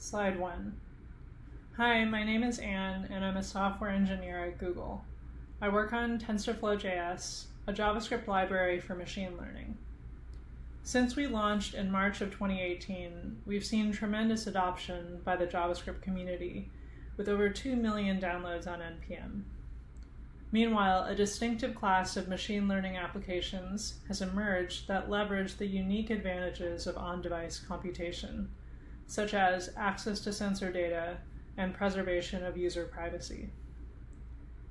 Slide 1. Hi, my name is Ann, and I'm a software engineer at Google. I work on TensorFlow.js, a JavaScript library for machine learning. Since we launched in March of 2018, we've seen tremendous adoption by the JavaScript community, with over 2 million downloads on NPM. Meanwhile, a distinctive class of machine learning applications has emerged that leverage the unique advantages of on-device computation, such as access to sensor data and preservation of user privacy.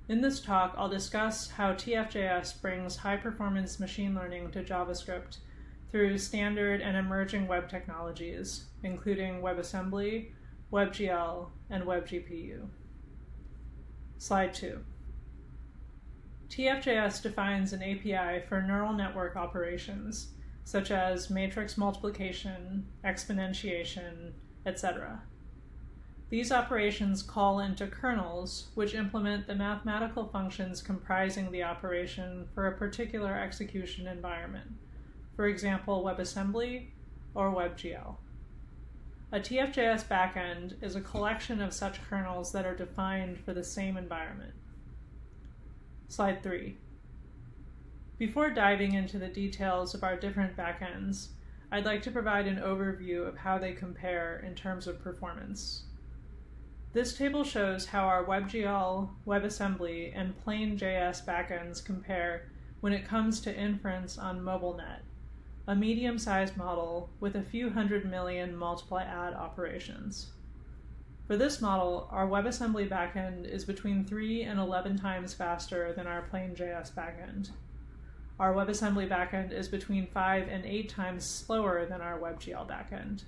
In this talk, I'll discuss how TF.js brings high-performance machine learning to JavaScript through standard and emerging web technologies, including WebAssembly, WebGL, and WebGPU. Slide 2. TF.js defines an API for neural network operations, such as matrix multiplication, exponentiation, etc. These operations call into kernels, which implement the mathematical functions comprising the operation for a particular execution environment, for example, WebAssembly or WebGL. A TF.js backend is a collection of such kernels that are defined for the same environment. Slide 3. Before diving into the details of our different backends, I'd like to provide an overview of how they compare in terms of performance. This table shows how our WebGL, WebAssembly, and plain.js backends compare when it comes to inference on MobileNet, a medium-sized model with a few hundred million multiply-add operations. For this model, our WebAssembly backend is between 3 and 11 times faster than our plain.js backend. Our WebAssembly backend is between 5 and 8 times slower than our WebGL backend.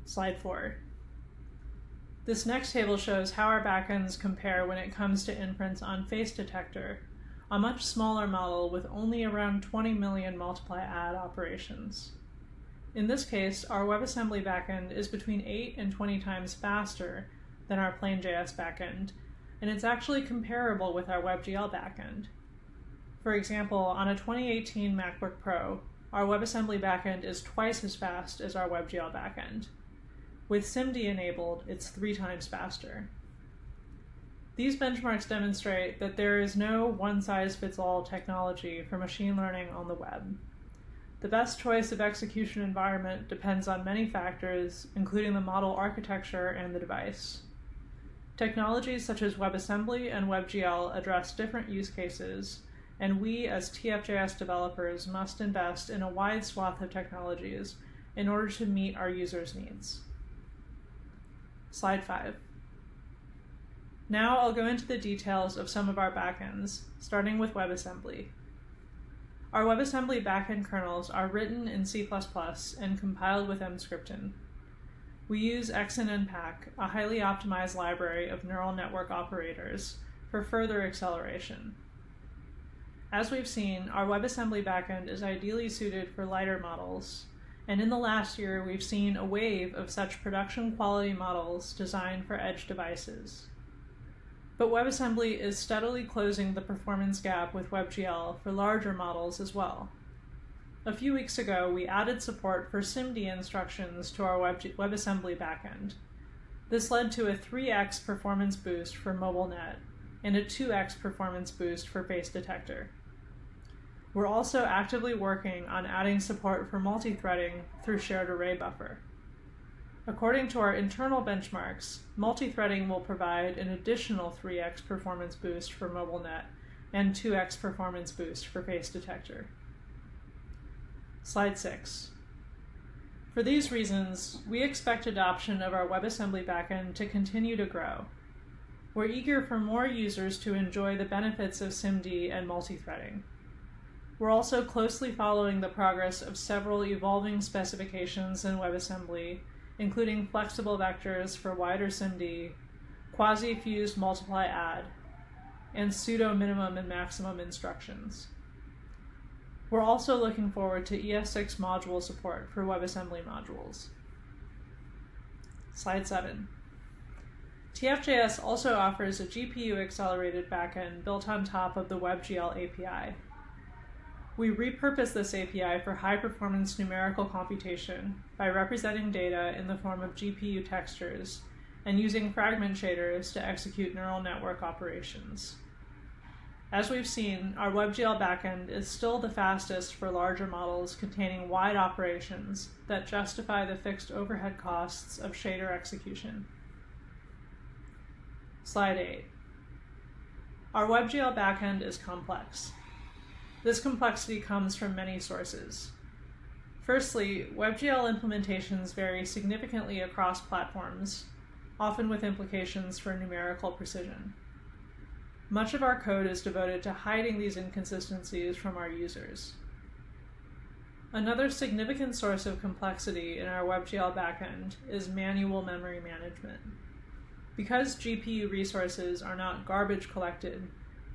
Slide 4. This next table shows how our backends compare when it comes to inference on face detector, a much smaller model with only around 20 million multiply-add operations. In this case, our WebAssembly backend is between 8 and 20 times faster than our plain.js backend, and it's actually comparable with our WebGL backend. For example, on a 2018 MacBook Pro, our WebAssembly backend is twice as fast as our WebGL backend. With SIMD enabled, it's 3 times faster. These benchmarks demonstrate that there is no one-size-fits-all technology for machine learning on the web. The best choice of execution environment depends on many factors, including the model architecture and the device. Technologies such as WebAssembly and WebGL address different use cases, and we as TF.js developers must invest in a wide swath of technologies in order to meet our users' needs. Slide 5. Now I'll go into the details of some of our backends, starting with WebAssembly. Our WebAssembly backend kernels are written in C++ and compiled with Emscripten. We use XNNPAC, a highly optimized library of neural network operators, for further acceleration. As we've seen, our WebAssembly backend is ideally suited for lighter models, and in the last year we've seen a wave of such production quality models designed for edge devices. But WebAssembly is steadily closing the performance gap with WebGL for larger models as well. A few weeks ago, we added support for SIMD instructions to our WebAssembly backend. This led to a 3x performance boost for MobileNet and a 2x performance boost for face detector. We're also actively working on adding support for multi-threading through shared array buffer. According to our internal benchmarks, multi-threading will provide an additional 3x performance boost for MobileNet and 2x performance boost for face detector. Slide 6. For these reasons, we expect adoption of our WebAssembly backend to continue to grow. We're eager for more users to enjoy the benefits of SIMD and multi-threading. We're also closely following the progress of several evolving specifications in WebAssembly, including flexible vectors for wider SIMD, quasi-fused multiply-add, and pseudo-minimum and maximum instructions. We're also looking forward to ES6 module support for WebAssembly modules. Slide 7. TF.js also offers a GPU-accelerated backend built on top of the WebGL API. We repurpose this API for high-performance numerical computation by representing data in the form of GPU textures and using fragment shaders to execute neural network operations. As we've seen, our WebGL backend is still the fastest for larger models containing wide operations that justify the fixed overhead costs of shader execution. Slide 8. Our WebGL backend is complex. This complexity comes from many sources. Firstly, WebGL implementations vary significantly across platforms, often with implications for numerical precision. Much of our code is devoted to hiding these inconsistencies from our users. Another significant source of complexity in our WebGL backend is manual memory management. Because GPU resources are not garbage collected,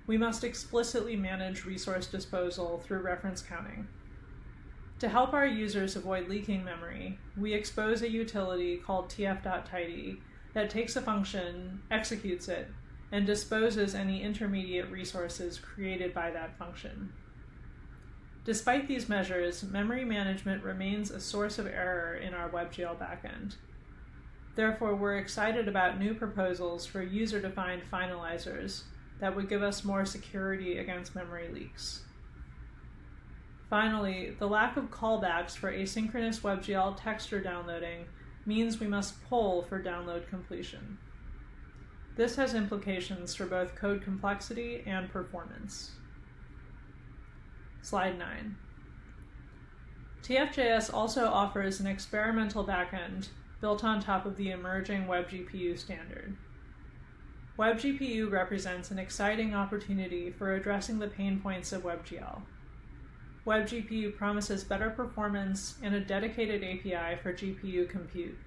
we must explicitly manage resource disposal through reference counting. To help our users avoid leaking memory, we expose a utility called tf.tidy that takes a function, executes it, and disposes any intermediate resources created by that function. Despite these measures, memory management remains a source of error in our WebGL backend. Therefore, we're excited about new proposals for user-defined finalizers that would give us more security against memory leaks. Finally, the lack of callbacks for asynchronous WebGL texture downloading means we must poll for download completion. This has implications for both code complexity and performance. Slide 9. TF.js also offers an experimental backend built on top of the emerging WebGPU standard. WebGPU represents an exciting opportunity for addressing the pain points of WebGL. WebGPU promises better performance and a dedicated API for GPU compute.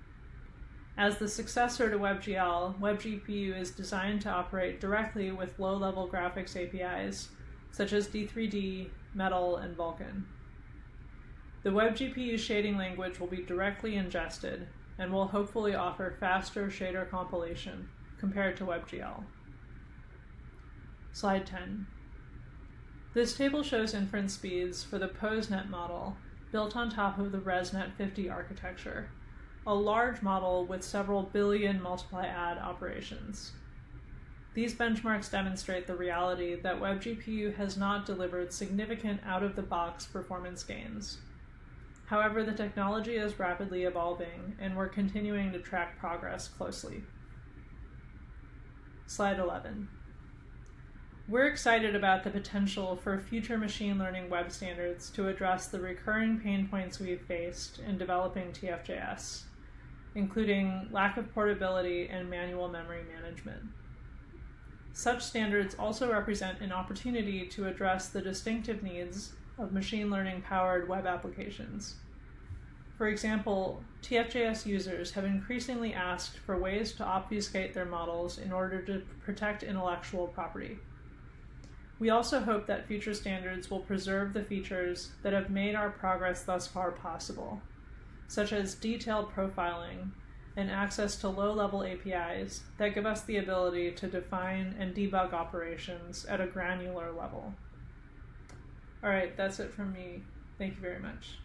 As the successor to WebGL, WebGPU is designed to operate directly with low-level graphics APIs, such as D3D, Metal, and Vulkan. The WebGPU shading language will be directly ingested and will hopefully offer faster shader compilation compared to WebGL. Slide 10. This table shows inference speeds for the POSNet model built on top of the ResNet 50 architecture, a large model with several billion multiply-add operations. These benchmarks demonstrate the reality that WebGPU has not delivered significant out-of-the-box performance gains. However, the technology is rapidly evolving, and we're continuing to track progress closely. Slide 11. We're excited about the potential for future machine learning web standards to address the recurring pain points we've faced in developing TF.js, including lack of portability and manual memory management. Such standards also represent an opportunity to address the distinctive needs of machine learning-powered web applications. For example, TF.js users have increasingly asked for ways to obfuscate their models in order to protect intellectual property. We also hope that future standards will preserve the features that have made our progress thus far possible, such as detailed profiling and access to low-level APIs that give us the ability to define and debug operations at a granular level. All right, that's it from me. Thank you very much.